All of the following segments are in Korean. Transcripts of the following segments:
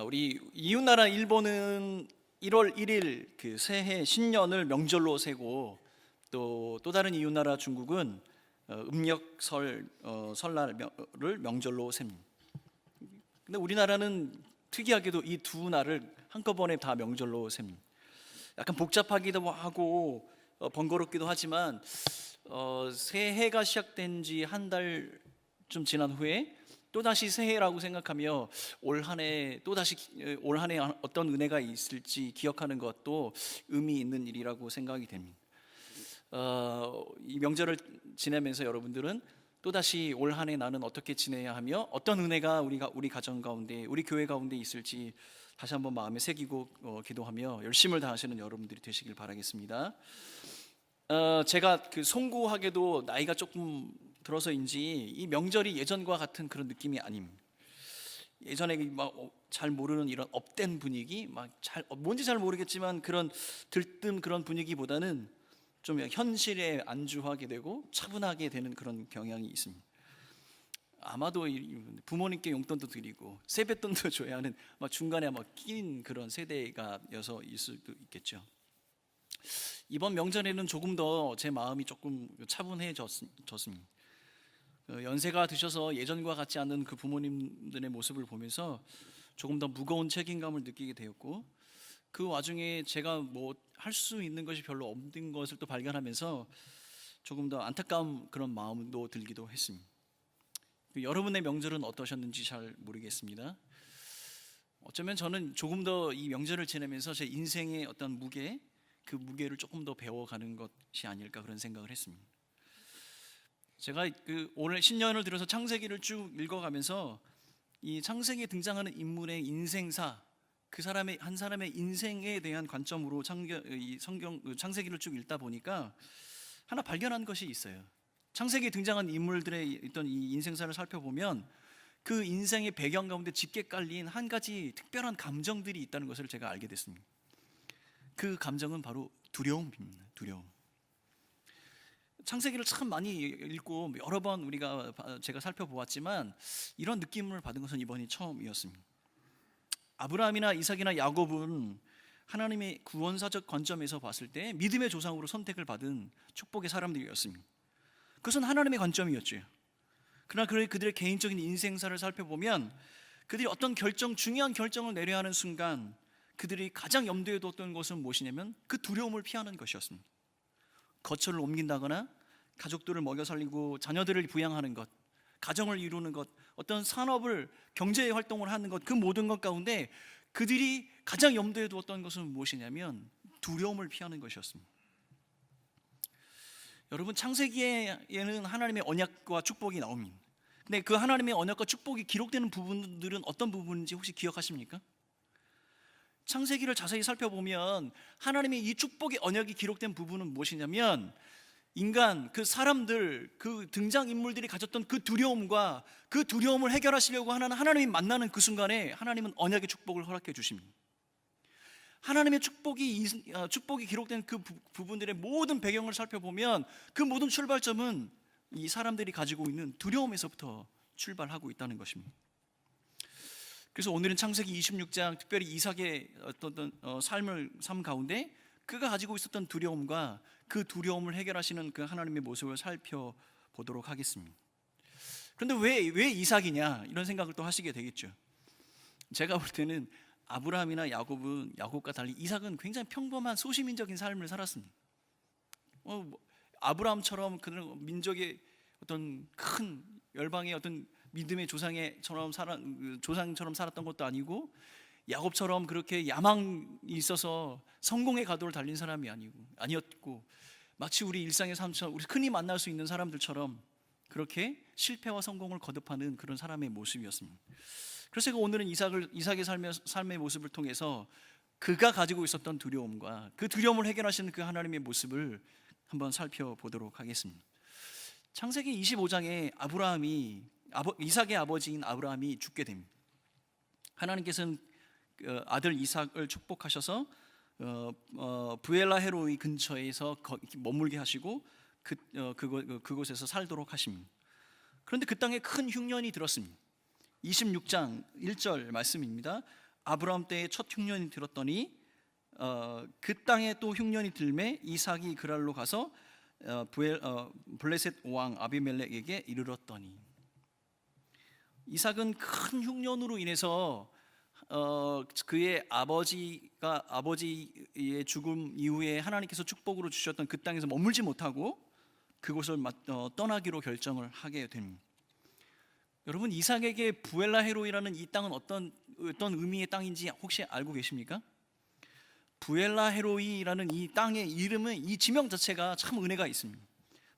우리 이웃나라 일본은 1월 1일 그 새해 신년을 명절로 세고 또 다른 이웃나라 중국은 음력설 설날을 명절로 셉니다. 근데 우리나라는 특이하게도 이 두 날을 한꺼번에 다 명절로 셉니다. 약간 복잡하기도 하고 번거롭기도 하지만 새해가 시작된 지 한 달쯤 지난 후에 또다시 새해라고 생각하며 올 한해 또다시 올 한해 어떤 은혜가 있을지 기억하는 것도 의미 있는 일이라고 생각이 됩니다. 이 명절을 지내면서 여러분들은 또다시 올 한해 나는 어떻게 지내야 하며 어떤 은혜가 우리 가정 가운데 우리 교회 가운데 있을지 다시 한번 마음에 새기고 기도하며 열심을 다하시는 여러분들이 되시길 바라겠습니다. 제가 송구하게도 나이가 조금 들어서인지 이 명절이 예전과 같은 그런 느낌이 아닙니다. 예전에 잘 모르는 이런 업된 분위기, 뭔지 잘 모르겠지만 그런 들뜬 그런 분위기보다는 좀 현실에 안주하게 되고 차분하게 되는 그런 경향이 있습니다. 아마도 부모님께 용돈도 드리고 세뱃돈도 줘야 하는 중간에 끼인 그런 세대가여서 있을 수도 있겠죠. 이번 명절에는 조금 더 제 마음이 조금 차분해졌습니다. 연세가 드셔서 예전과 같지 않은 그 부모님들의 모습을 보면서 조금 더 무거운 책임감을 느끼게 되었고, 그 와중에 제가 할 수 있는 것이 별로 없는 것을 또 발견하면서 조금 더 안타까운 그런 마음도 들기도 했습니다. 여러분의 명절은 어떠셨는지 잘 모르겠습니다. 어쩌면 저는 조금 더 이 명절을 지내면서 제 인생의 어떤 그 무게를 조금 더 배워가는 것이 아닐까 그런 생각을 했습니다. 제가 오늘 신년을 들어서 창세기를 쭉 읽어가면서 이 창세기에 등장하는 인물의 인생사, 한 사람의 인생에 대한 관점으로 창세기를 쭉 읽다 보니까 하나 발견한 것이 있어요. 창세기에 등장한 인물들의 있던 이 인생사를 살펴보면 그 인생의 배경 가운데 짙게 깔린 한 가지 특별한 감정들이 있다는 것을 제가 알게 됐습니다. 그 감정은 바로 두려움입니다. 두려움. 창세기를 참 많이 읽고 여러 번 제가 살펴보았지만 이런 느낌을 받은 것은 이번이 처음이었습니다. 아브라함이나 이삭이나 야곱은 하나님의 구원사적 관점에서 봤을 때 믿음의 조상으로 선택을 받은 축복의 사람들이었습니다. 그것은 하나님의 관점이었죠. 그러나 그들의 개인적인 인생사를 살펴보면 그들이 어떤 중요한 결정을 내려야 하는 순간 그들이 가장 염두에 뒀던 것은 무엇이냐면 그 두려움을 피하는 것이었습니다. 거처를 옮긴다거나 가족들을 먹여 살리고 자녀들을 부양하는 것, 가정을 이루는 것, 어떤 산업을 경제 활동을 하는 것, 그 모든 것 가운데 그들이 가장 염두에 두었던 것은 무엇이냐면 두려움을 피하는 것이었습니다. 여러분, 창세기에는 하나님의 언약과 축복이 나옵니다. 근데 그 하나님의 언약과 축복이 기록되는 부분들은 어떤 부분인지 혹시 기억하십니까? 창세기를 자세히 살펴보면 하나님의 이 축복의 언약이 기록된 부분은 무엇이냐면 인간, 사람들, 등장인물들이 가졌던 그 두려움과 그 두려움을 해결하시려고 하는 하나님이 만나는 그 순간에 하나님은 언약의 축복을 허락해 주십니다. 하나님의 축복이 기록된 그 부분들의 모든 배경을 살펴보면 그 모든 출발점은 이 사람들이 가지고 있는 두려움에서부터 출발하고 있다는 것입니다. 그래서 오늘은 창세기 26장, 특별히 이삭의 어떤 삶 가운데 그가 가지고 있었던 두려움과 그 두려움을 해결하시는 그 하나님의 모습을 살펴보도록 하겠습니다. 그런데 왜 이삭이냐 이런 생각을 또 하시게 되겠죠. 제가 볼 때는 아브라함이나 야곱과 달리 이삭은 굉장히 평범한 소시민적인 삶을 살았습니다. 아브라함처럼 그런 민족의 어떤 큰 열방의 어떤 믿음의 조상처럼 살았던 것도 아니고, 야곱처럼 그렇게 야망이 있어서 성공의 가도를 달린 사람이 아니었고, 마치 우리 일상의 삶처럼 우리 흔히 만날 수 있는 사람들처럼 그렇게 실패와 성공을 거듭하는 그런 사람의 모습이었습니다. 그래서 제가 오늘은 이삭의 삶의 모습을 통해서 그가 가지고 있었던 두려움과 그 두려움을 해결하시는 그 하나님의 모습을 한번 살펴보도록 하겠습니다. 창세기 25장에 이삭의 아버지인 아브라함이 죽게 됩니다. 하나님께서는 아들 이삭을 축복하셔서 브엘라 헤로이 근처에서 머물게 하시고 그곳에서 살도록 하십니다. 그런데 그 땅에 큰 흉년이 들었습니다. 26장 1절 말씀입니다. 아브라함 때에 첫 흉년이 들었더니 그 땅에 또 흉년이 들매 이삭이 그랄로 가서 블레셋 왕 아비멜렉에게 이르렀더니. 이삭은 큰 흉년으로 인해서 그의 아버지의 죽음 이후에 하나님께서 축복으로 주셨던 그 땅에서 머물지 못하고 그곳을 떠나기로 결정을 하게 됩니다. 여러분, 이삭에게 부엘라헤로이라는 이 땅은 어떤 의미의 땅인지 혹시 알고 계십니까? 부엘라헤로이라는 이 땅의 이름은, 이 지명 자체가 참 은혜가 있습니다.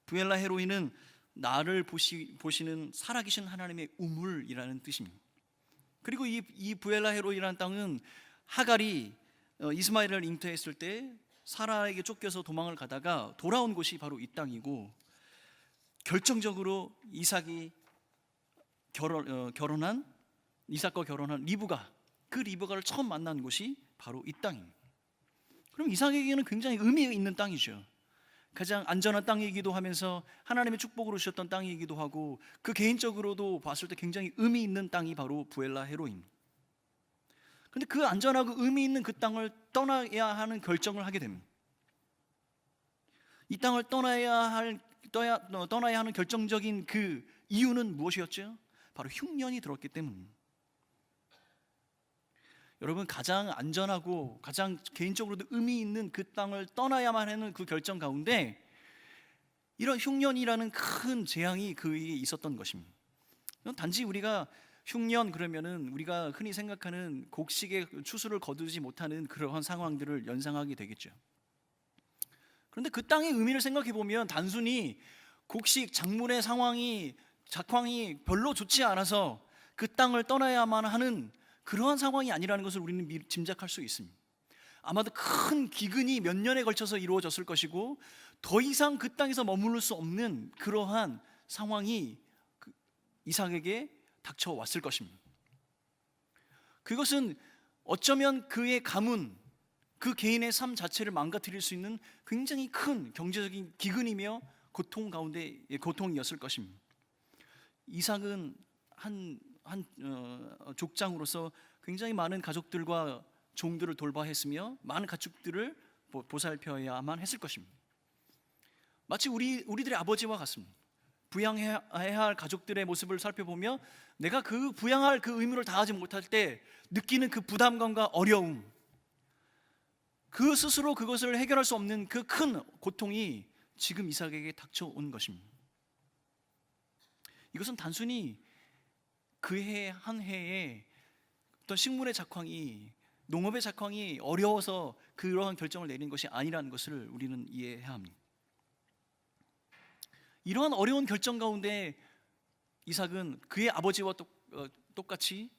부엘라헤로이는 나를 보시는 살아계신 하나님의 우물이라는 뜻입니다. 그리고 이 부엘라헤로이라는 땅은 하갈이 이스마엘을 잉태했을 때 사라에게 쫓겨서 도망을 가다가 돌아온 곳이 바로 이 땅이고, 결정적으로 이삭과 결혼한 리브가를 처음 만난 곳이 바로 이 땅입니다. 그럼 이삭에게는 굉장히 의미 있는 땅이죠. 가장 안전한 땅이기도 하면서 하나님의 축복으로 주셨던 땅이기도 하고, 그 개인적으로도 봤을 때 굉장히 의미 있는 땅이 바로 부엘라헤로이입니다. 그런데 그 안전하고 의미 있는 그 땅을 떠나야 하는 결정을 하게 됩니다. 이 땅을 떠나야 하는 결정적인 그 이유는 무엇이었죠? 바로 흉년이 들었기 때문입니다. 여러분, 가장 안전하고 가장 개인적으로도 의미 있는 그 땅을 떠나야만 하는 그 결정 가운데 이런 흉년이라는 큰 재앙이 그에게 있었던 것입니다. 단지 우리가 흉년 그러면은 우리가 흔히 생각하는 곡식의 추수를 거두지 못하는 그러한 상황들을 연상하게 되겠죠. 그런데 그 땅의 의미를 생각해 보면 단순히 곡식 작물의 작황이 별로 좋지 않아서 그 땅을 떠나야만 하는 그러한 상황이 아니라는 것을 우리는 짐작할 수 있습니다. 아마도 큰 기근이 몇 년에 걸쳐서 이루어졌을 것이고, 더 이상 그 땅에서 머무를 수 없는 그러한 상황이 이삭에게 닥쳐왔을 것입니다. 그것은 어쩌면 그의 가문, 그 개인의 삶 자체를 망가뜨릴 수 있는 굉장히 큰 경제적인 기근이며 고통이었을 것입니다. 이삭은 한 족장으로서 굉장히 많은 가족들과 종들을 돌봐야 했으며 많은 가축들을 보살펴야만 했을 것입니다. 마치 우리들의 아버지와 같습니다. 부양해야 할 가족들의 모습을 살펴보며 내가 그 부양할 그 의무를 다하지 못할 때 느끼는 그 부담감과 어려움, 그 스스로 그것을 해결할 수 없는 그 큰 고통이 지금 이삭에게 닥쳐온 것입니다. 이것은 단순히 그 해 한 해에 어떤 식물의 작황이, 농업의 작황이 어려워서 그러한 결정을 내린 것이 아니라는 것을 우리는 이해해야 합니다. 이러한 어려운 결정 가운데 이삭은 그의 아버지와 똑같이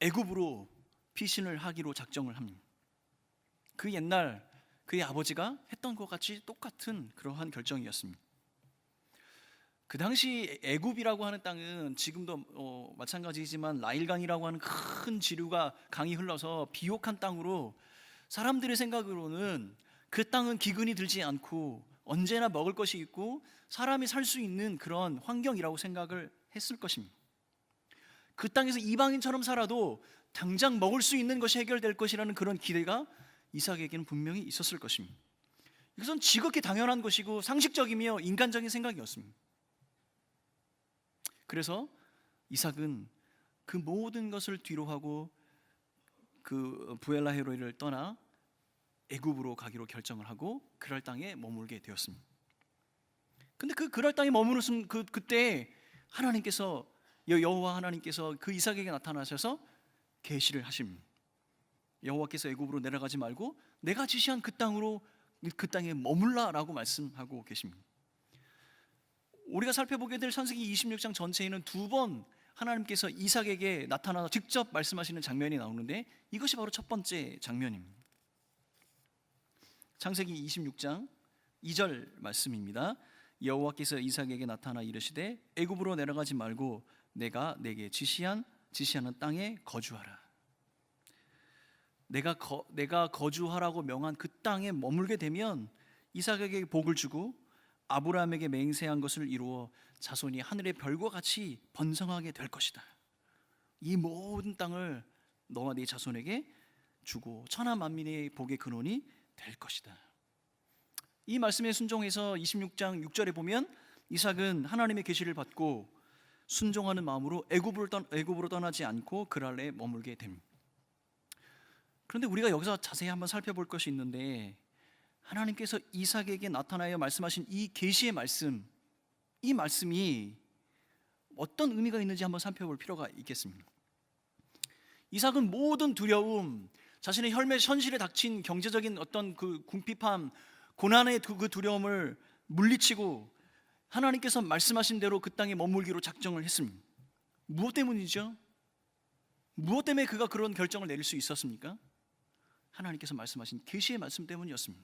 애굽으로 피신을 하기로 작정을 합니다. 그 옛날 그의 아버지가 했던 것 같이 똑같은 그러한 결정이었습니다. 그 당시 애굽이라고 하는 땅은 지금도 마찬가지지만 나일강이라고 하는 큰 지류가 강이 흘러서 비옥한 땅으로, 사람들의 생각으로는 그 땅은 기근이 들지 않고 언제나 먹을 것이 있고 사람이 살 수 있는 그런 환경이라고 생각을 했을 것입니다. 그 땅에서 이방인처럼 살아도 당장 먹을 수 있는 것이 해결될 것이라는 그런 기대가 이삭에게는 분명히 있었을 것입니다. 이것은 지극히 당연한 것이고 상식적이며 인간적인 생각이었습니다. 그래서 이삭은 그 모든 것을 뒤로하고 그 부엘라헤로이를 떠나 애굽으로 가기로 결정을 하고 그랄 땅에 머물게 되었습니다. 근데 그 그랄 땅에 머무는 그때 하나님께서, 여호와 하나님께서 그 이삭에게 나타나셔서 계시를 하십니다. 여호와께서 애굽으로 내려가지 말고 내가 지시한 그 땅에 머물라라고 말씀하고 계십니다. 우리가 살펴보게 될 창세기 26장 전체에는 두 번 하나님께서 이삭에게 나타나서 직접 말씀하시는 장면이 나오는데 이것이 바로 첫 번째 장면입니다. 창세기 26장 2절 말씀입니다. 여호와께서 이삭에게 나타나 이르시되 애굽으로 내려가지 말고 내가 내게 지시하는 땅에 거주하라. 내가 거주하라고 명한 그 땅에 머물게 되면 이삭에게 복을 주고 아브라함에게 맹세한 것을 이루어 자손이 하늘의 별과 같이 번성하게 될 것이다. 이 모든 땅을 너와 네 자손에게 주고 천하 만민의 복의 근원이 될 것이다. 이 말씀에 순종해서 26장 6절에 보면 이삭은 하나님의 계시를 받고 순종하는 마음으로 애굽으로 떠나지 않고 그랄에 머물게 됩니다. 그런데 우리가 여기서 자세히 한번 살펴볼 것이 있는데, 하나님께서 이삭에게 나타나여 말씀하신 이 계시의 말씀, 이 말씀이 어떤 의미가 있는지 한번 살펴볼 필요가 있겠습니다. 이삭은 모든 두려움, 자신의 현실에 닥친 경제적인 어떤 그 궁핍함, 고난의 그 두려움을 물리치고 하나님께서 말씀하신 대로 그 땅에 머물기로 작정을 했습니다. 무엇 때문이죠? 무엇 때문에 그가 그런 결정을 내릴 수 있었습니까? 하나님께서 말씀하신 계시의 말씀 때문이었습니다.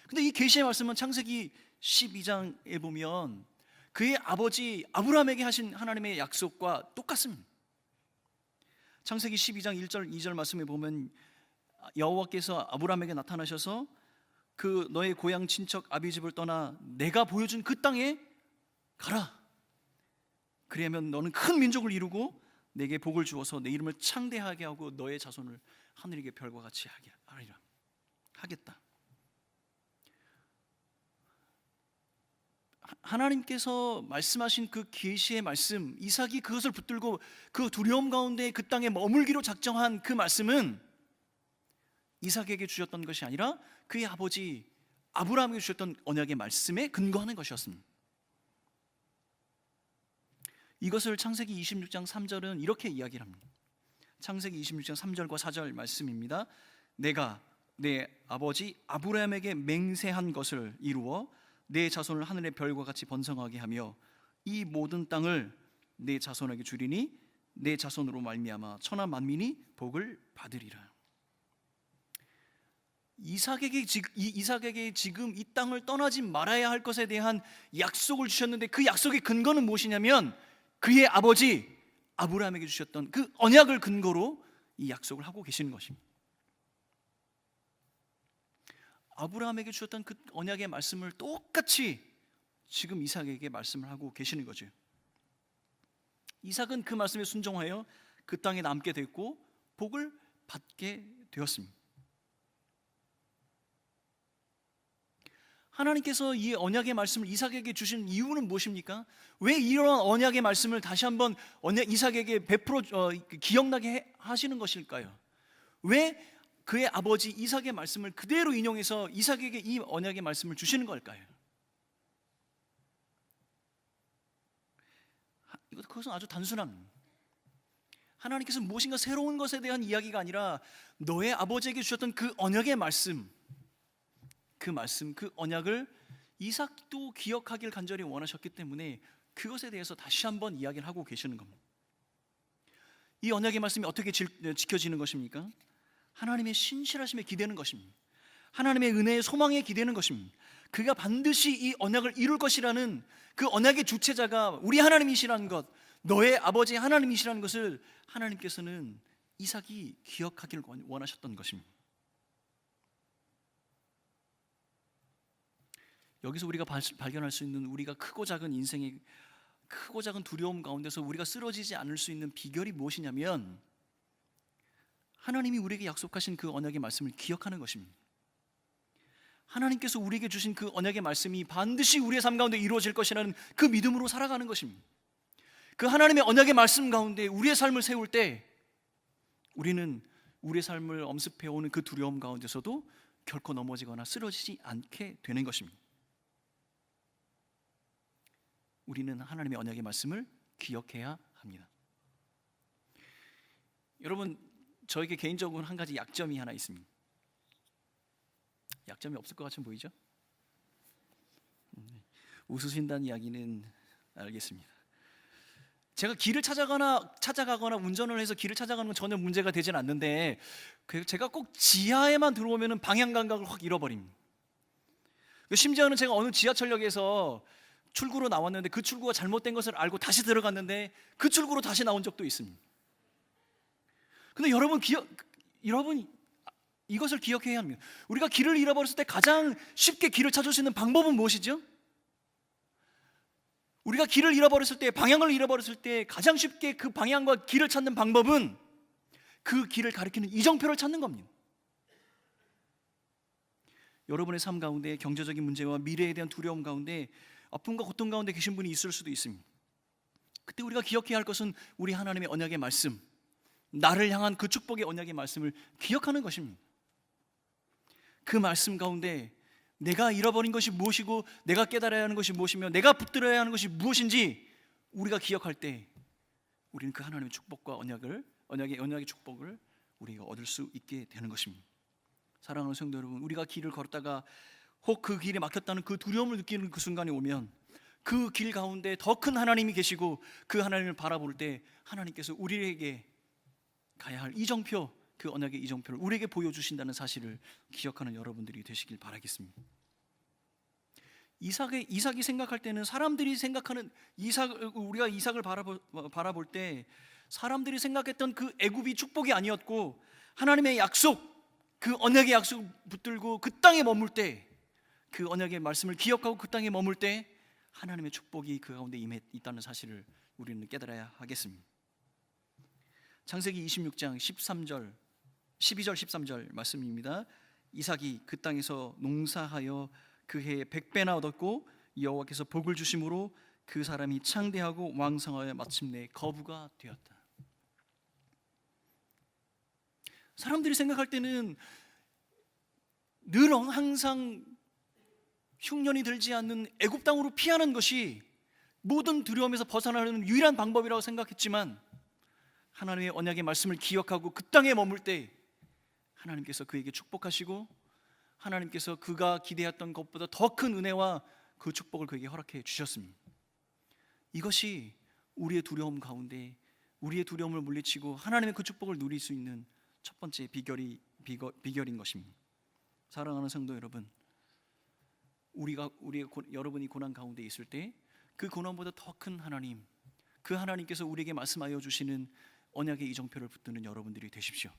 근데 이 계시의 말씀은 창세기 12장에 보면 그의 아버지 아브라함에게 하신 하나님의 약속과 똑같습니다. 창세기 12장 1절 2절 말씀에 보면 여호와께서 아브라함에게 나타나셔서 그 너의 고향 친척 아비집을 떠나 내가 보여준 그 땅에 가라. 그리하면 너는 큰 민족을 이루고 내게 복을 주어서 내 이름을 창대하게 하고 너의 자손을 하늘의 별과 같이 하겠다. 하나님께서 말씀하신 그 계시의 말씀, 이삭이 그것을 붙들고 그 두려움 가운데 그 땅에 머물기로 작정한 그 말씀은 이삭에게 주셨던 것이 아니라 그의 아버지 아브라함에게 주셨던 언약의 말씀에 근거하는 것이었습니다. 이것을 창세기 26장 3절은 이렇게 이야기를 합니다. 창세기 26장 3절과 4절 말씀입니다. 내가 내 아버지 아브라함에게 맹세한 것을 이루어 내 자손을 하늘의 별과 같이 번성하게 하며 이 모든 땅을 내 자손에게 주리니 내 자손으로 말미암아 천하 만민이 복을 받으리라. 이삭에게 지금 이 땅을 떠나지 말아야 할 것에 대한 약속을 주셨는데, 그 약속의 근거는 무엇이냐면 그의 아버지 아브라함에게 주셨던 그 언약을 근거로 이 약속을 하고 계시는 것입니다. 아브라함에게 주셨던 그 언약의 말씀을 똑같이 지금 이삭에게 말씀을 하고 계시는 거죠. 이삭은 그 말씀에 순종하여 그 땅에 남게 됐고 복을 받게 되었습니다. 하나님께서 이 언약의 말씀을 이삭에게 주신 이유는 무엇입니까? 왜 이런 언약의 말씀을 다시 한번 이삭에게 베풀어 기억나게 하시는 것일까요? 왜 그의 아버지 이삭의 말씀을 그대로 인용해서 이삭에게 이 언약의 말씀을 주시는 걸까요? 그것은 아주 단순합니다. 하나님께서 무엇인가 새로운 것에 대한 이야기가 아니라 너의 아버지에게 주셨던 그 언약의 말씀, 그 언약을 이삭도 기억하길 간절히 원하셨기 때문에 그것에 대해서 다시 한번 이야기를 하고 계시는 겁니다. 이 언약의 말씀이 어떻게 지켜지는 것입니까? 하나님의 신실하심에 기대는 것입니다. 하나님의 은혜의 소망에 기대는 것입니다. 그가 반드시 이 언약을 이룰 것이라는 그 언약의 주체자가 우리 하나님이시라는 것, 너의 아버지 하나님이시라는 것을 하나님께서는 이삭이 기억하길 원하셨던 것입니다. 여기서 우리가 발견할 수 있는 우리가 크고 작은 인생의 크고 작은 두려움 가운데서 우리가 쓰러지지 않을 수 있는 비결이 무엇이냐면 하나님이 우리에게 약속하신 그 언약의 말씀을 기억하는 것입니다. 하나님께서 우리에게 주신 그 언약의 말씀이 반드시 우리의 삶 가운데 이루어질 것이라는 그 믿음으로 살아가는 것입니다. 그 하나님의 언약의 말씀 가운데 우리의 삶을 세울 때 우리는 우리의 삶을 엄습해오는 그 두려움 가운데서도 결코 넘어지거나 쓰러지지 않게 되는 것입니다. 우리는 하나님의 언약의 말씀을 기억해야 합니다. 여러분, 저에게 개인적으로 한 가지 약점이 하나 있습니다. 약점이 없을 것 같이 보이죠? 웃으신다는 이야기는 알겠습니다. 제가 길을 찾아가거나 운전을 해서 길을 찾아가는 건 전혀 문제가 되진 않는데 제가 꼭 지하에만 들어오면 방향 감각을 확 잃어버립니다. 심지어는 제가 어느 지하철역에서 출구로 나왔는데 그 출구가 잘못된 것을 알고 다시 들어갔는데 그 출구로 다시 나온 적도 있습니다. 근데 여러분 이것을 기억해야 합니다. 우리가 길을 잃어버렸을 때 가장 쉽게 길을 찾을 수 있는 방법은 무엇이죠? 우리가 길을 잃어버렸을 때, 방향을 잃어버렸을 때 가장 쉽게 그 방향과 길을 찾는 방법은 그 길을 가리키는 이정표를 찾는 겁니다. 여러분의 삶 가운데 경제적인 문제와 미래에 대한 두려움 가운데 아픔과 고통 가운데 계신 분이 있을 수도 있습니다. 그때 우리가 기억해야 할 것은 우리 하나님의 언약의 말씀, 나를 향한 그 축복의 언약의 말씀을 기억하는 것입니다. 그 말씀 가운데 내가 잃어버린 것이 무엇이고 내가 깨달아야 하는 것이 무엇이며 내가 붙들어야 하는 것이 무엇인지 우리가 기억할 때 우리는 그 하나님의 축복과 언약의 축복을 우리가 얻을 수 있게 되는 것입니다. 사랑하는 성도 여러분, 우리가 길을 걸었다가 혹 그 길에 막혔다는 그 두려움을 느끼는 그 순간이 오면 그 길 가운데 더 큰 하나님이 계시고 그 하나님을 바라볼 때 하나님께서 우리에게 가야 할 이정표, 그 언약의 이정표를 우리에게 보여주신다는 사실을 기억하는 여러분들이 되시길 바라겠습니다. 이삭이 생각할 때는 사람들이 생각하는 우리가 이삭을 바라볼 때 사람들이 생각했던 그 애굽이 축복이 아니었고 하나님의 약속, 그 언약의 약속을 붙들고 그 땅에 머물 때, 그 언약의 말씀을 기억하고 그 땅에 머물 때 하나님의 축복이 그 가운데 임해 있다는 사실을 우리는 깨달아야 하겠습니다. 창세기 26장 12절 13절 말씀입니다. 이삭이 그 땅에서 농사하여 그 해에 100배나 얻었고 여호와께서 복을 주심으로 그 사람이 창대하고 왕성하여 마침내 거부가 되었다. 사람들이 생각할 때는 늘 항상 흉년이 들지 않는 애굽 땅으로 피하는 것이 모든 두려움에서 벗어나는 유일한 방법이라고 생각했지만 하나님의 언약의 말씀을 기억하고 그 땅에 머물 때 하나님께서 그에게 축복하시고 하나님께서 그가 기대했던 것보다 더 큰 은혜와 그 축복을 그에게 허락해 주셨습니다. 이것이 우리의 두려움 가운데 우리의 두려움을 물리치고 하나님의 그 축복을 누릴 수 있는 첫 번째 비결인 것입니다. 사랑하는 성도 여러분, 여러분이 고난 가운데 있을 때 그 고난보다 더 큰 하나님, 그 하나님께서 우리에게 말씀하여 주시는 언약의 이정표를 붙드는 여러분들이 되십시오.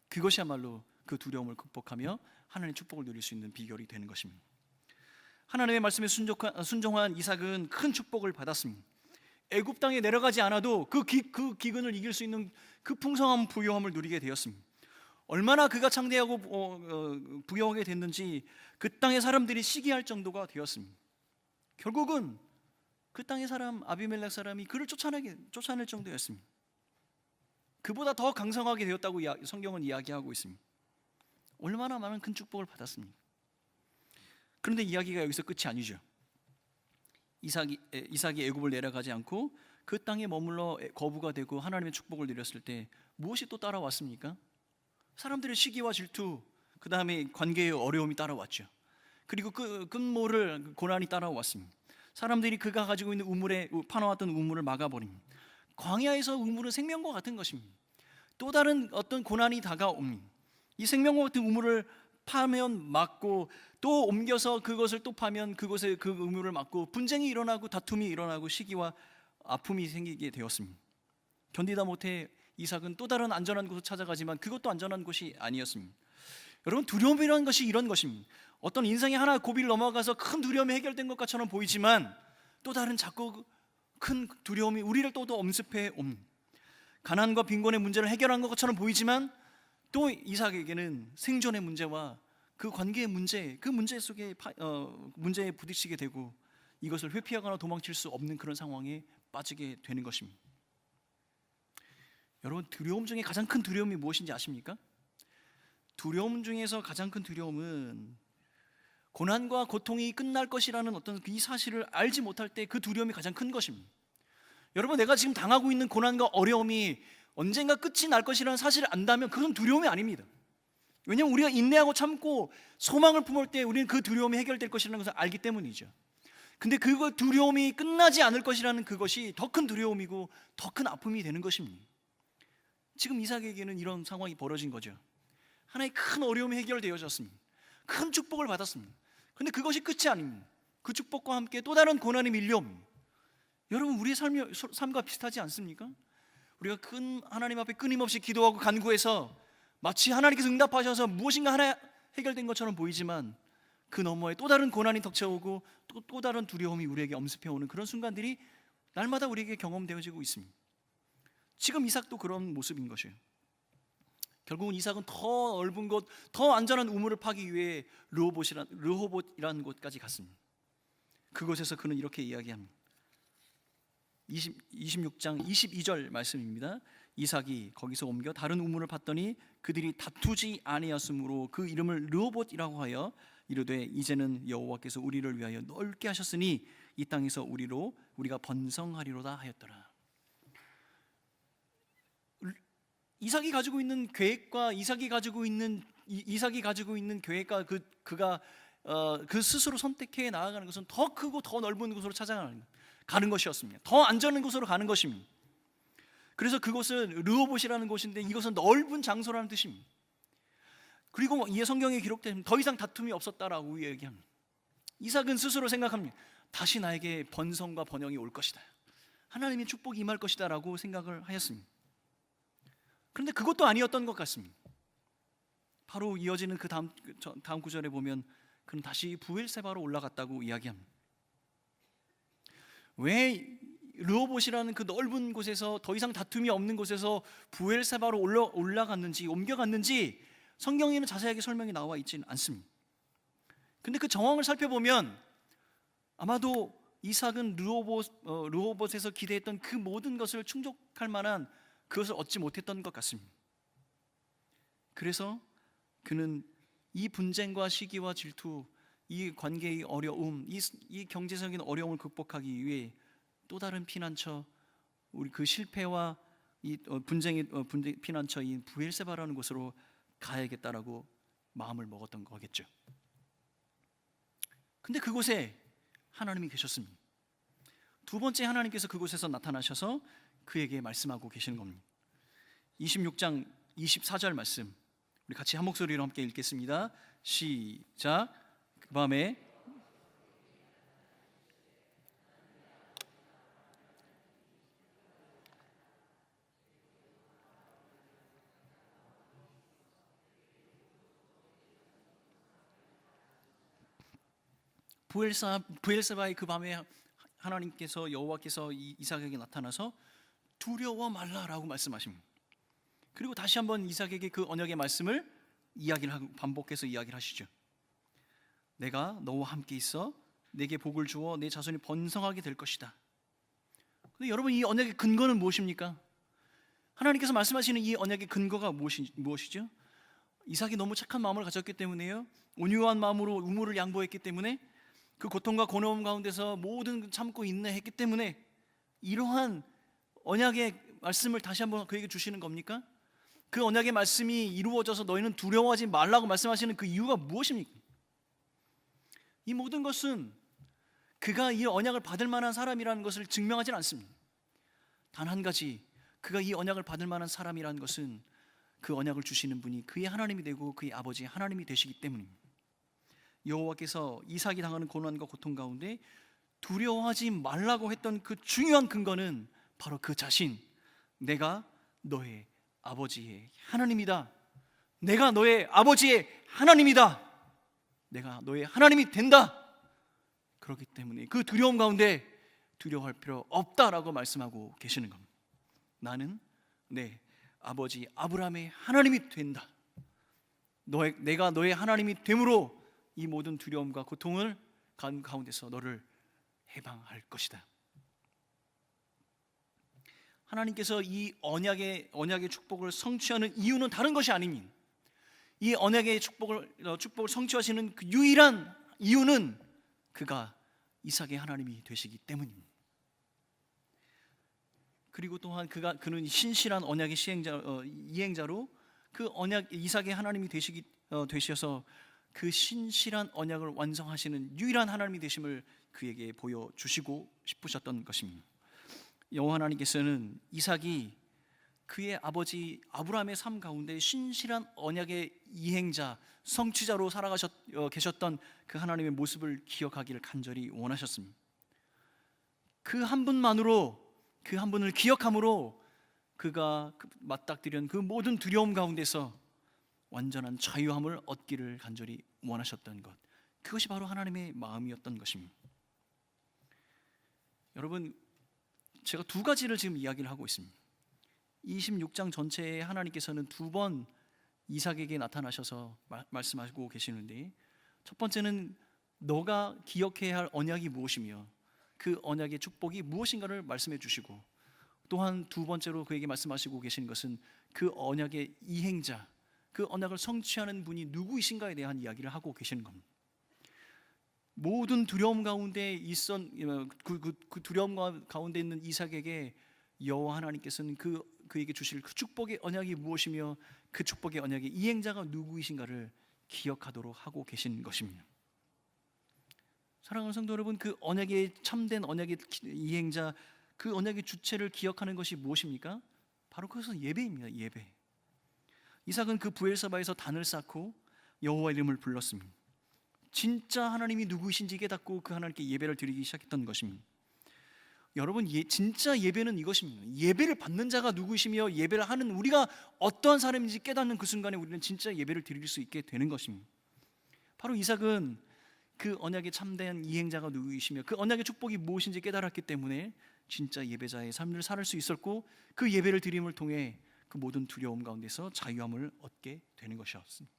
그것이야말로 그 두려움을 극복하며 하나님의 축복을 누릴 수 있는 비결이 되는 것입니다. 하나님의 말씀에 순종한 이삭은 큰 축복을 받았습니다. 애굽 땅에 내려가지 않아도 그 기근을 이길 수 있는 그 풍성한 부요함을 누리게 되었습니다. 얼마나 그가 창대하고 부유하게 됐는지 그 땅의 사람들이 시기할 정도가 되었습니다. 결국은 그 땅의 사람 아비멜렉 사람이 그를 쫓아낼 정도였습니다. 그보다 더 강성하게 되었다고 성경은 이야기하고 있습니다. 얼마나 많은 큰 축복을 받았습니까? 그런데 이야기가 여기서 끝이 아니죠. 이삭이 애굽을 내려가지 않고 그 땅에 머물러 거부가 되고 하나님의 축복을 누렸을 때 무엇이 또 따라왔습니까? 사람들의 시기와 질투, 그 다음에 관계의 어려움이 따라왔죠. 그리고 그 끝모를 고난이 따라왔습니다. 사람들이 그가 가지고 있는 파놓았던 우물을 막아버립니다. 광야에서 우물은 생명과 같은 것입니다. 또 다른 어떤 고난이 다가옵니다. 이 생명과 같은 우물을 파면 막고 또 옮겨서 그것을 또 파면 그곳에 그 우물을 막고 분쟁이 일어나고 다툼이 일어나고 시기와 아픔이 생기게 되었습니다. 견디다 못해 이삭은 또 다른 안전한 곳을 찾아가지만 그것도 안전한 곳이 아니었습니다. 여러분, 두려움이라는 것이 이런 것입니다. 어떤 인생의 하나 고비를 넘어가서 큰 두려움이 해결된 것처럼 보이지만 또 다른 자꾸 큰 두려움이 우리를 또 엄습해 옵니다. 가난과 빈곤의 문제를 해결한 것처럼 보이지만 또 이삭에게는 생존의 문제와 그 관계의 문제, 그 문제 속에 문제에 부딪히게 되고 이것을 회피하거나 도망칠 수 없는 그런 상황에 빠지게 되는 것입니다. 여러분, 두려움 중에 가장 큰 두려움이 무엇인지 아십니까? 두려움 중에서 가장 큰 두려움은 고난과 고통이 끝날 것이라는 어떤 이 사실을 알지 못할 때 그 두려움이 가장 큰 것입니다. 여러분, 내가 지금 당하고 있는 고난과 어려움이 언젠가 끝이 날 것이라는 사실을 안다면 그건 두려움이 아닙니다. 왜냐하면 우리가 인내하고 참고 소망을 품을 때 우리는 그 두려움이 해결될 것이라는 것을 알기 때문이죠. 근데 그 두려움이 끝나지 않을 것이라는 그것이 더 큰 두려움이고 더 큰 아픔이 되는 것입니다. 지금 이삭에게는 이런 상황이 벌어진 거죠. 하나의 큰 어려움이 해결되어졌습니다. 큰 축복을 받았습니다. 그런데 그것이 끝이 아닙니다. 그 축복과 함께 또 다른 고난이 밀려옵니다. 여러분, 우리의 삶과 비슷하지 않습니까? 우리가 큰 하나님 앞에 끊임없이 기도하고 간구해서 마치 하나님께서 응답하셔서 무엇인가 하나 해결된 것처럼 보이지만 그 너머에 또 다른 고난이 덮쳐오고 또 다른 두려움이 우리에게 엄습해오는 그런 순간들이 날마다 우리에게 경험되어지고 있습니다. 지금 이삭도 그런 모습인 것이에요. 결국은 이삭은 더 넓은 곳, 더 안전한 우물을 파기 위해 르호봇이라는 곳까지 갔습니다. 그곳에서 그는 이렇게 이야기합니다. 26장 22절 말씀입니다. 이삭이 거기서 옮겨 다른 우물을 팠더니 그들이 다투지 아니하였으므로 그 이름을 르호봇이라고 하여 이르되 이제는 여호와께서 우리를 위하여 넓게 하셨으니 이 땅에서 우리가 번성하리로다 하였더라. 이삭이 가지고 있는 계획과 이삭이 가지고 있는 계획과 그가 그 스스로 선택해 나아가는 것은 더 크고 더 넓은 곳으로 가는 것이었습니다. 더 안전한 곳으로 가는 것입니다. 그래서 그곳은 르호봇이라는 곳인데 이것은 넓은 장소라는 뜻입니다. 그리고 이 성경에 기록된 더 이상 다툼이 없었다라고 얘기합니다. 이삭은 스스로 생각합니다. 다시 나에게 번성과 번영이 올 것이다. 하나님의 축복이 임할 것이다 라고 생각을 하였습니다. 그런데 그것도 아니었던 것 같습니다. 바로 이어지는 그 다음 구절에 보면 그는 다시 부엘세바로 올라갔다고 이야기합니다. 왜 르호봇이라는 그 넓은 곳에서 더 이상 다툼이 없는 곳에서 부엘세바로 올라갔는지 옮겨갔는지 성경에는 자세하게 설명이 나와 있지는 않습니다. 근데 그 정황을 살펴보면 아마도 이삭은 르호봇에서 기대했던 그 모든 것을 충족할 만한 그것을 얻지 못했던 것 같습니다. 그래서 그는 이 분쟁과 시기와 질투, 이 관계의 어려움, 이 경제적인 어려움을 극복하기 위해 또 다른 피난처, 우리 그 실패와 이 분쟁의 피난처인 부엘세바라는 곳으로 가야겠다라고 마음을 먹었던 거겠죠. 근데 그곳에 하나님이 계셨습니다. 두 번째 하나님께서 그곳에서 나타나셔서 그에게 말씀하고 계시는 겁니다. 26장 24절 말씀 우리 같이 한 목소리로 함께 읽겠습니다. 시작. 그 밤에 부엘세바의 그 밤에 하나님께서 여호와께서 이삭에게 나타나서 두려워 말라라고 말씀하십니다. 그리고 다시 한번 이삭에게 그 언약의 말씀을 반복해서 이야기를 하시죠. 내가 너와 함께 있어 내게 복을 주어 내 자손이 번성하게 될 것이다. 근데 여러분, 이 언약의 근거는 무엇입니까? 하나님께서 말씀하시는 이 언약의 근거가 무엇이죠? 이삭이 너무 착한 마음을 가졌기 때문에요. 온유한 마음으로 우물을 양보했기 때문에, 그 고통과 고뇌움 가운데서 모든 참고 인내했기 때문에 이러한 언약의 말씀을 다시 한번 그에게 주시는 겁니까? 그 언약의 말씀이 이루어져서 너희는 두려워하지 말라고 말씀하시는 그 이유가 무엇입니까? 이 모든 것은 그가 이 언약을 받을 만한 사람이라는 것을 증명하지는 않습니다. 단 한 가지, 그가 이 언약을 받을 만한 사람이라는 것은 그 언약을 주시는 분이 그의 하나님이 되고 그의 아버지의 하나님이 되시기 때문입니다. 여호와께서 이삭이 당하는 고난과 고통 가운데 두려워하지 말라고 했던 그 중요한 근거는 바로 그 자신, 내가 너의 아버지의 하나님이다. 내가 너의 아버지의 하나님이다. 내가 너의 하나님이 된다. 그렇기 때문에 그 두려움 가운데 두려워할 필요 없다라고 말씀하고 계시는 겁니다. 나는 내 아버지 아브라함의 하나님이 된다. 내가 너의 하나님이 됨으로 이 모든 두려움과 고통을 가운데서 너를 해방할 것이다. 하나님께서 이 언약의 축복을 성취하는 이유는 다른 것이 아닙니다. 이 언약의 축복을 성취하시는 그 유일한 이유는 그가 이삭의 하나님이 되시기 때문입니다. 그리고 또한 그는 신실한 언약의 이행자로 그 언약 이삭의 하나님이 되셔서 그 신실한 언약을 완성하시는 유일한 하나님이 되심을 그에게 보여주시고 싶으셨던 것입니다. 여호와 하나님께서는 이삭이 그의 아버지 아브라함의 삶 가운데 신실한 언약의 이행자, 성취자로 계셨던 그 하나님의 모습을 기억하기를 간절히 원하셨습니다. 그 한 분을 기억함으로 그가 맞닥뜨린 그 모든 두려움 가운데서 완전한 자유함을 얻기를 간절히 원하셨던 것, 그것이 바로 하나님의 마음이었던 것입니다. 여러분, 제가 두 가지를 지금 이야기를 하고 있습니다. 26장 전체에 하나님께서는 두 번 이삭에게 나타나셔서 말씀하고 계시는데, 첫 번째는 너가 기억해야 할 언약이 무엇이며 그 언약의 축복이 무엇인가를 말씀해 주시고, 또한 두 번째로 그에게 말씀하시고 계신 것은 그 언약의 이행자, 그 언약을 성취하는 분이 누구이신가에 대한 이야기를 하고 계시는 겁니다. 모든 두려움 가운데 그 두려움 가운데 있는 이삭에게 여호와 하나님께서는 그에게 주실 그 축복의 언약이 무엇이며 그 축복의 언약의 이행자가 누구이신가를 기억하도록 하고 계신 것입니다. 사랑하는 성도 여러분, 그 언약의 참된 언약의 이행자, 그 언약의 주체를 기억하는 것이 무엇입니까? 바로 그것은 예배입니다. 예배. 이삭은 그 부엘사바에서 단을 쌓고 여호와 이름을 불렀습니다. 진짜 하나님이 누구이신지 깨닫고 그 하나님께 예배를 드리기 시작했던 것입니다. 여러분, 진짜 예배는 이것입니다. 예배를 받는 자가 누구이시며 예배를 하는 우리가 어떠한 사람인지 깨닫는 그 순간에 우리는 진짜 예배를 드릴 수 있게 되는 것입니다. 바로 이삭은 그 언약의 참된 이행자가 누구이시며 그 언약의 축복이 무엇인지 깨달았기 때문에 진짜 예배자의 삶을 살 수 있었고, 그 예배를 드림을 통해 그 모든 두려움 가운데서 자유함을 얻게 되는 것이었습니다.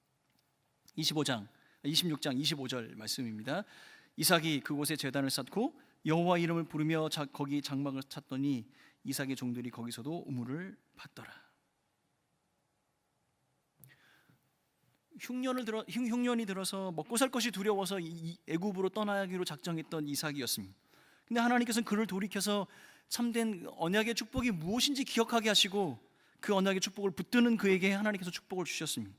26장 25절 말씀입니다. 이삭이 그곳에 제단을 쌓고 여호와 이름을 부르며 거기 장막을 찼더니 이삭의 종들이 거기서도 우물을 받더라. 흉년이 들어서 먹고 살 것이 두려워서 애굽으로 떠나기로 작정했던 이삭이었습니다. 근데 하나님께서는 그를 돌이켜서 참된 언약의 축복이 무엇인지 기억하게 하시고 그 언약의 축복을 붙드는 그에게 하나님께서 축복을 주셨습니다.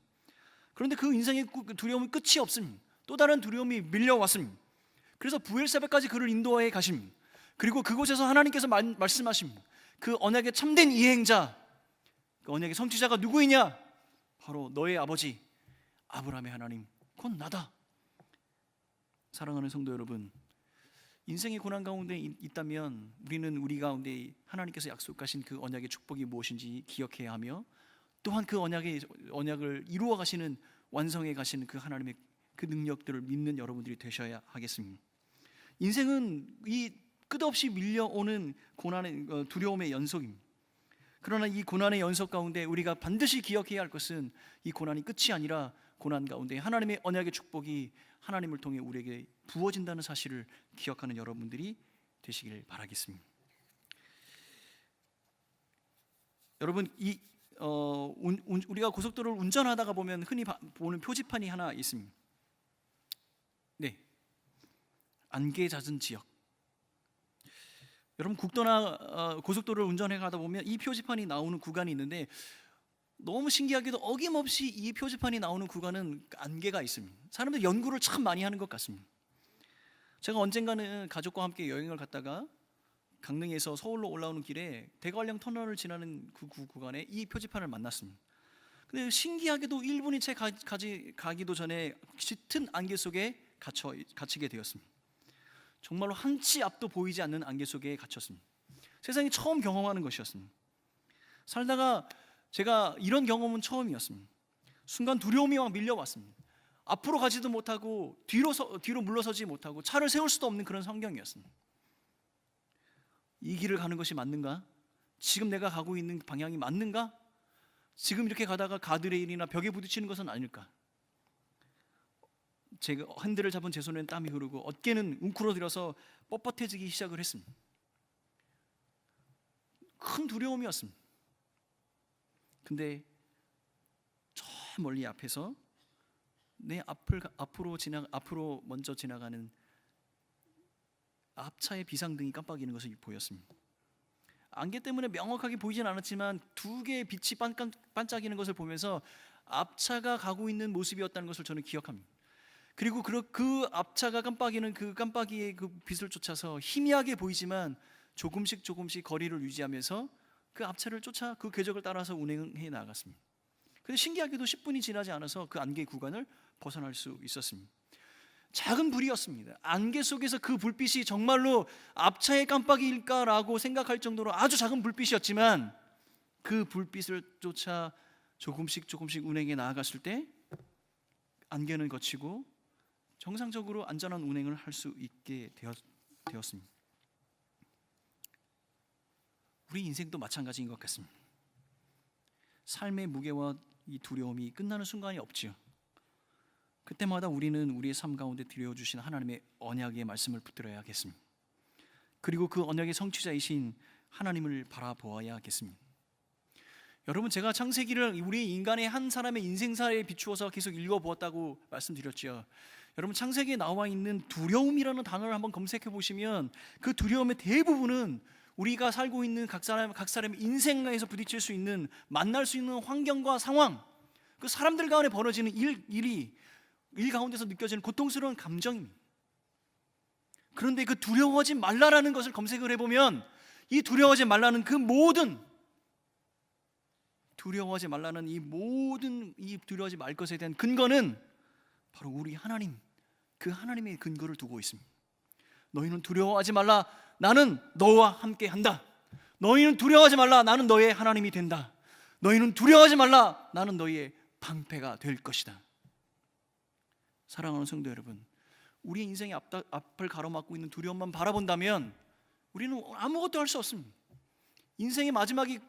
그런데 그 인생의 두려움은 끝이 없습니다. 또 다른 두려움이 밀려왔습니다. 그래서 부엘사바까지 그를 인도해 가십니다. 그리고 그곳에서 하나님께서 말씀하십니다. 그 언약의 참된 이행자, 그 언약의 성취자가 누구이냐? 바로 너의 아버지 아브라함의 하나님, 곧 나다. 사랑하는 성도 여러분, 인생의 고난 가운데 있다면 우리는 우리 가운데 하나님께서 약속하신 그 언약의 축복이 무엇인지 기억해야 하며, 또한 그 언약을 이루어 가시는, 완성해 가시는 그 하나님의 그 능력들을 믿는 여러분들이 되셔야 하겠습니다. 인생은 이 끝없이 밀려오는 고난의 두려움의 연속입니다. 그러나 이 고난의 연속 가운데 우리가 반드시 기억해야 할 것은 이 고난이 끝이 아니라 고난 가운데 하나님의 언약의 축복이 하나님을 통해 우리에게 부어진다는 사실을 기억하는 여러분들이 되시길 바라겠습니다. 여러분, 우리가 고속도로를 운전하다가 보면 흔히 보는 표지판이 하나 있습니다. 네, 안개 잦은 지역. 여러분, 국도나 고속도로를 운전해 가다 보면 이 표지판이 나오는 구간이 있는데, 너무 신기하게도 어김없이 이 표지판이 나오는 구간은 안개가 있습니다. 사람들이 연구를 참 많이 하는 것 같습니다. 제가 언젠가는 가족과 함께 여행을 갔다가 강릉에서 서울로 올라오는 길에 대관령 터널을 지나는 그 구간에 이 표지판을 만났습니다. 근데 신기하게도 1분이 채 가기도 전에 짙은 안개 속에 갇히게 되었습니다. 정말로 한치 앞도 보이지 않는 안개 속에 갇혔습니다. 세상에 처음 경험하는 것이었습니다. 살다가 제가 이런 경험은 처음이었습니다. 순간 두려움이 막 밀려왔습니다. 앞으로 가지도 못하고 뒤로 물러서지 못하고 차를 세울 수도 없는 그런 환경이었습니다. 이 길을 가는 것이 맞는가? 지금 내가 가고 있는 방향이 맞는가? 지금 이렇게 가다가 가드레일이나 벽에 부딪히는 것은 아닐까? 제가 핸들을 잡은 제 손에는 땀이 흐르고 어깨는 웅크러들어서 뻣뻣해지기 시작을 했습니다. 큰 두려움이었습니다. 근데 저 멀리 앞에서 내 앞으로 먼저 지나가는 앞차의 비상등이 깜빡이는 것이 보였습니다. 안개 때문에 명확하게 보이진 않았지만 두 개의 빛이 반짝이는 것을 보면서 앞차가 가고 있는 모습이었다는 것을 저는 기억합니다. 그리고 그 앞차가 깜빡이는 그 깜빡이의 그 빛을 쫓아서 희미하게 보이지만 조금씩 거리를 유지하면서 그 앞차를 쫓아 그 궤적을 따라서 운행해 나갔습니다. 그런데 신기하게도 10분이 지나지 않아서 그 안개 구간을 벗어날 수 있었습니다. 작은 불이었습니다. 안개 속에서 그 불빛이 정말로 앞차의 깜빡이일까라고 생각할 정도로 아주 작은 불빛이었지만, 그 불빛을 쫓아 조금씩 운행해 나아갔을 때 안개는 거치고 정상적으로 안전한 운행을 할 수 있게 되었습니다. 우리 인생도 마찬가지인 것 같습니다. 삶의 무게와 이 두려움이 끝나는 순간이 없지요. 그때마다 우리는 우리의 삶 가운데 들려주신 하나님의 언약의 말씀을 붙들어야겠습니다. 그리고 그 언약의 성취자이신 하나님을 바라보아야 하겠습니다. 여러분, 제가 창세기를 우리 인간의 한 사람의 인생사에 비추어서 계속 읽어보았다고 말씀드렸죠. 여러분, 창세기에 나와 있는 두려움이라는 단어를 한번 검색해 보시면 그 두려움의 대부분은 우리가 살고 있는 각 사람의 인생에서 부딪힐 수 있는, 만날 수 있는 환경과 상황, 그 사람들 가운데 벌어지는 일 가운데서 느껴지는 고통스러운 감정입니다. 그런데 그 두려워하지 말라라는 것을 검색을 해보면 이 두려워하지 말라는 그 모든, 두려워하지 말라는 이 두려워하지 말 것에 대한 근거는 바로 우리 하나님, 그 하나님의 근거를 두고 있습니다. 너희는 두려워하지 말라, 나는 너와 함께 한다. 너희는 두려워하지 말라, 나는 너의 하나님이 된다. 너희는 두려워하지 말라, 나는 너희의 방패가 될 것이다. 사랑하는 성도 여러분, 우리의 인생의 앞을 가로막고 있는 두려움만 바라본다면 우리는 아무것도 할 수 없습니다. 인생의 마지막이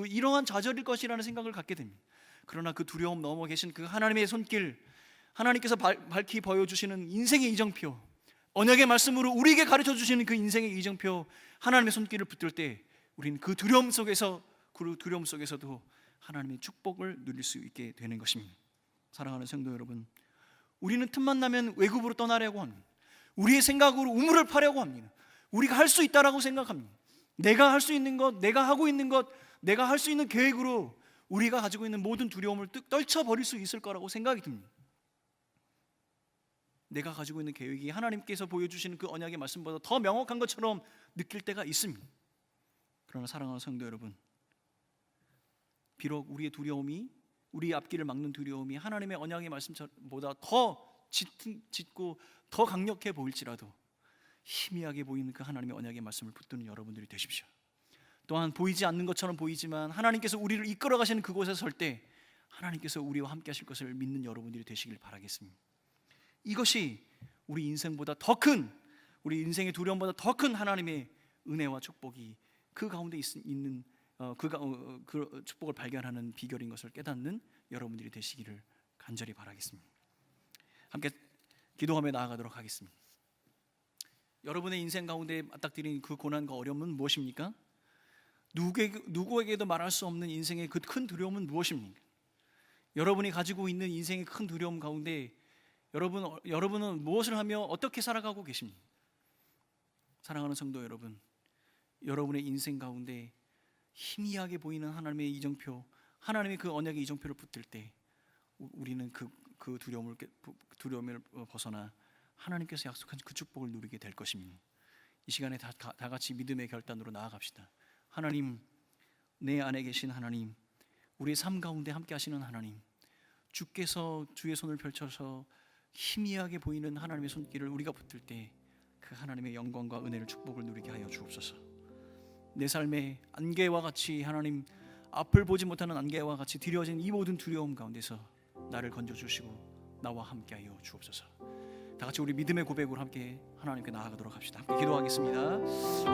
이러한 좌절일 것이라는 생각을 갖게 됩니다. 그러나 그 두려움 넘어 계신 그 하나님의 손길, 하나님께서 밝히 보여주시는 인생의 이정표, 언약의 말씀으로 우리에게 가르쳐 주시는 그 인생의 이정표, 하나님의 손길을 붙들 때 우리는 그 두려움 속에서도 하나님의 축복을 누릴 수 있게 되는 것입니다. 사랑하는 성도 여러분, 우리는 틈만 나면 외국으로 떠나려고 합니다. 우리의 생각으로 우물을 파려고 합니다. 우리가 할 수 있다라고 생각합니다. 내가 할 수 있는 것, 내가 하고 있는 것, 내가 할 수 있는 계획으로 우리가 가지고 있는 모든 두려움을 떨쳐버릴 수 있을 거라고 생각이 듭니다. 내가 가지고 있는 계획이 하나님께서 보여주시는 그 언약의 말씀보다 더 명확한 것처럼 느낄 때가 있습니다. 그러나 사랑하는 성도 여러분, 비록 우리의 두려움이, 우리의 앞길을 막는 두려움이 하나님의 언약의 말씀보다 더 짙고 더 강력해 보일지라도 희미하게 보이는 그 하나님의 언약의 말씀을 붙드는 여러분들이 되십시오. 또한 보이지 않는 것처럼 보이지만 하나님께서 우리를 이끌어 가시는 그곳에 설 때 하나님께서 우리와 함께 하실 것을 믿는 여러분들이 되시길 바라겠습니다. 이것이 우리 인생보다 더 큰, 우리 인생의 두려움보다 더 큰 하나님의 은혜와 축복이 그 가운데 있는 그 축복을 발견하는 비결인 것을 깨닫는 여러분들이 되시기를 간절히 바라겠습니다. 함께 기도하며 나아가도록 하겠습니다. 여러분의 인생 가운데 맞닥뜨린 그 고난과 어려움은 무엇입니까? 누구에게도 말할 수 없는 인생의 그 큰 두려움은 무엇입니까? 여러분이 가지고 있는 인생의 큰 두려움 가운데 여러분은 무엇을 하며 어떻게 살아가고 계십니까? 사랑하는 성도 여러분, 여러분의 인생 가운데 희미하게 보이는 하나님의 이정표, 하나님의 그 언약의 이정표를 붙들 때 우리는 그 두려움을 벗어나 하나님께서 약속한 그 축복을 누리게 될 것입니다. 이 시간에 다 같이 믿음의 결단으로 나아갑시다. 하나님, 내 안에 계신 하나님, 우리의 삶 가운데 함께 하시는 하나님, 주께서 주의 손을 펼쳐서 희미하게 보이는 하나님의 손길을 우리가 붙들 때 그 하나님의 영광과 은혜를, 축복을 누리게 하여 주옵소서. 내 삶의 안개와 같이, 하나님 앞을 보지 못하는 안개와 같이 드려진 이 모든 두려움 가운데서 나를 건져주시고 나와 함께하여 주옵소서. 다 같이 우리 믿음의 고백으로 함께 하나님께 나아가도록 합시다. 함께 기도하겠습니다.